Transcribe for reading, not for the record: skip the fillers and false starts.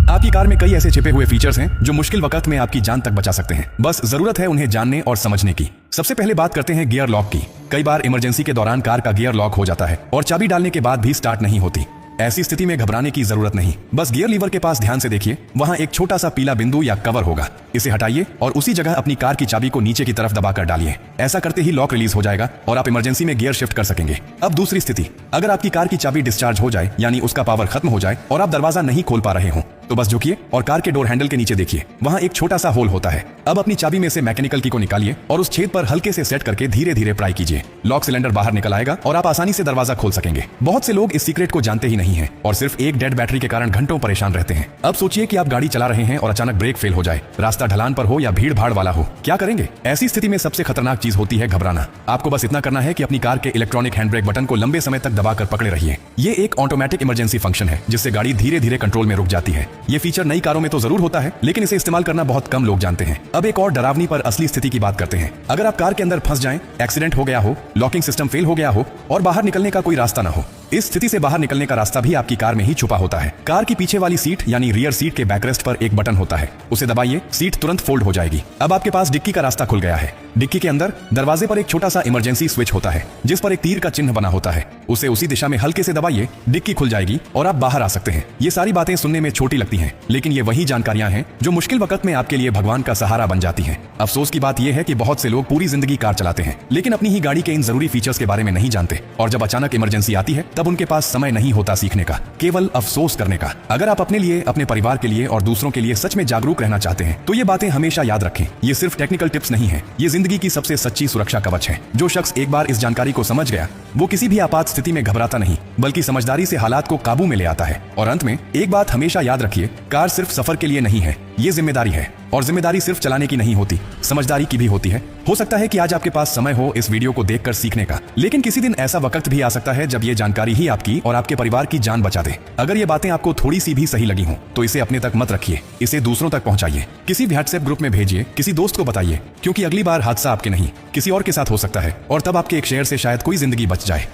आपकी कार में कई ऐसे छिपे हुए फीचर्स हैं जो मुश्किल वक्त में आपकी जान तक बचा सकते हैं। बस जरूरत है उन्हें जानने और समझने की। सबसे पहले बात करते हैं गियर लॉक की। कई बार इमरजेंसी के दौरान कार का गियर लॉक हो जाता है और चाबी डालने के बाद भी स्टार्ट नहीं होती। ऐसी स्थिति में घबराने की जरूरत नहीं। बस गियर लीवर के पास ध्यान से देखिए, वहां एक छोटा सा पीला बिंदु या कवर होगा। इसे हटाइए और उसी जगह अपनी कार की चाबी को नीचे की तरफ दबाकर डालिए। ऐसा करते ही लॉक रिलीज हो जाएगा और आप इमरजेंसी में गियर शिफ्ट कर सकेंगे। अब दूसरी स्थिति, अगर आपकी कार की चाबी डिस्चार्ज हो जाए, यानी उसका पावर खत्म हो जाए और आप दरवाजा नहीं खोल पा रहे हो, तो बस झुकिए और कार के डोर हैंडल के नीचे देखिए, वहां एक छोटा सा होल होता है। अब अपनी चाबी में से मैकेनिकल की को निकालिए और उस छेद पर हल्के से सेट करके धीरे धीरे प्राई कीजिए। लॉक सिलेंडर बाहर निकल आएगा और आप आसानी से दरवाजा खोल सकेंगे। बहुत से लोग इस सीक्रेट को जानते ही नहीं हैं और सिर्फ एक डेड बैटरी के कारण घंटों परेशान रहते हैं। अब सोचिए कि आप गाड़ी चला रहे हैं और अचानक ब्रेक फेल हो जाए, रास्ता ढलान पर हो या भीड़ भाड़ वाला हो, क्या करेंगे? ऐसी स्थिति में सबसे खतरनाक चीज होती है घबराना। आपको बस इतना करना है कि अपनी कार के इलेक्ट्रॉनिक हैंड ब्रेक बटन को लंबे समय तक दबाकर पकड़े रहिए। ये एक ऑटोमेटिक इमरजेंसी फंक्शन है जिससे गाड़ी धीरे धीरे कंट्रोल में रुक जाती है। ये फीचर नई कारों में तो जरूर होता है, लेकिन इसे इस्तेमाल करना बहुत कम लोग जानते हैं। अब एक और डरावनी पर असली स्थिति की बात करते हैं। अगर आप कार के अंदर फंस जाएं, एक्सीडेंट हो गया हो, लॉकिंग सिस्टम फेल हो गया हो और बाहर निकलने का कोई रास्ता ना हो, इस स्थिति से बाहर निकलने का रास्ता भी आपकी कार में ही छुपा होता है। कार की पीछे वाली सीट यानी रियर सीट के बैकरेस्ट पर एक बटन होता है, उसे दबाइए, सीट तुरंत फोल्ड हो जाएगी। अब आपके पास डिक्की का रास्ता खुल गया है। डिक्की के अंदर दरवाजे पर एक छोटा सा इमरजेंसी स्विच होता है जिस पर एक तीर का चिन्ह बना होता है। उसे उसी दिशा में हल्के से दबाइए, डिक्की खुल जाएगी और आप बाहर आ सकते हैं। ये सारी बातें सुनने में छोटी लगती हैं, लेकिन ये वही जानकारियां हैं जो मुश्किल वक्त में आपके लिए भगवान का सहारा बन जाती हैं। अफसोस की बात यह है कि बहुत से लोग पूरी जिंदगी कार चलाते हैं लेकिन अपनी ही गाड़ी के इन जरूरी फीचर्स के बारे में नहीं जानते, और जब अचानक इमरजेंसी आती है तब उनके पास समय नहीं होता सीखने का, केवल अफसोस करने का। अगर आप अपने लिए, अपने परिवार के लिए और दूसरों के लिए सच में जागरूक रहना चाहते हैं तो ये बातें हमेशा याद रखें। ये सिर्फ टेक्निकल टिप्स नहीं है, ये जिंदगी की सबसे सच्ची सुरक्षा कवच है। जो शख्स एक बार इस जानकारी को समझ गया वो किसी भी आपात स्थिति में घबराता नहीं बल्कि समझदारी से हालात को काबू में ले आता है। और अंत में एक बात हमेशा याद रखिए, कार सिर्फ सफर के लिए नहीं है, ये जिम्मेदारी है। और जिम्मेदारी सिर्फ चलाने की नहीं होती, समझदारी की भी होती है। हो सकता है कि आज आपके पास समय हो इस वीडियो को देखकर सीखने का, लेकिन किसी दिन ऐसा वक्त भी आ सकता है जब ये जानकारी ही आपकी और आपके परिवार की जान बचा दे। अगर ये बातें आपको थोड़ी सी भी सही लगी हो तो इसे अपने तक मत रखिए, इसे दूसरों तक पहुंचाइए, किसी व्हाट्सएप ग्रुप में भेजिए, किसी दोस्त को बताइए, क्योंकि अगली बार हादसा आपके नहीं किसी और के साथ हो सकता है और तब आपके एक शेयर से शायद कोई जिंदगी बच जाए।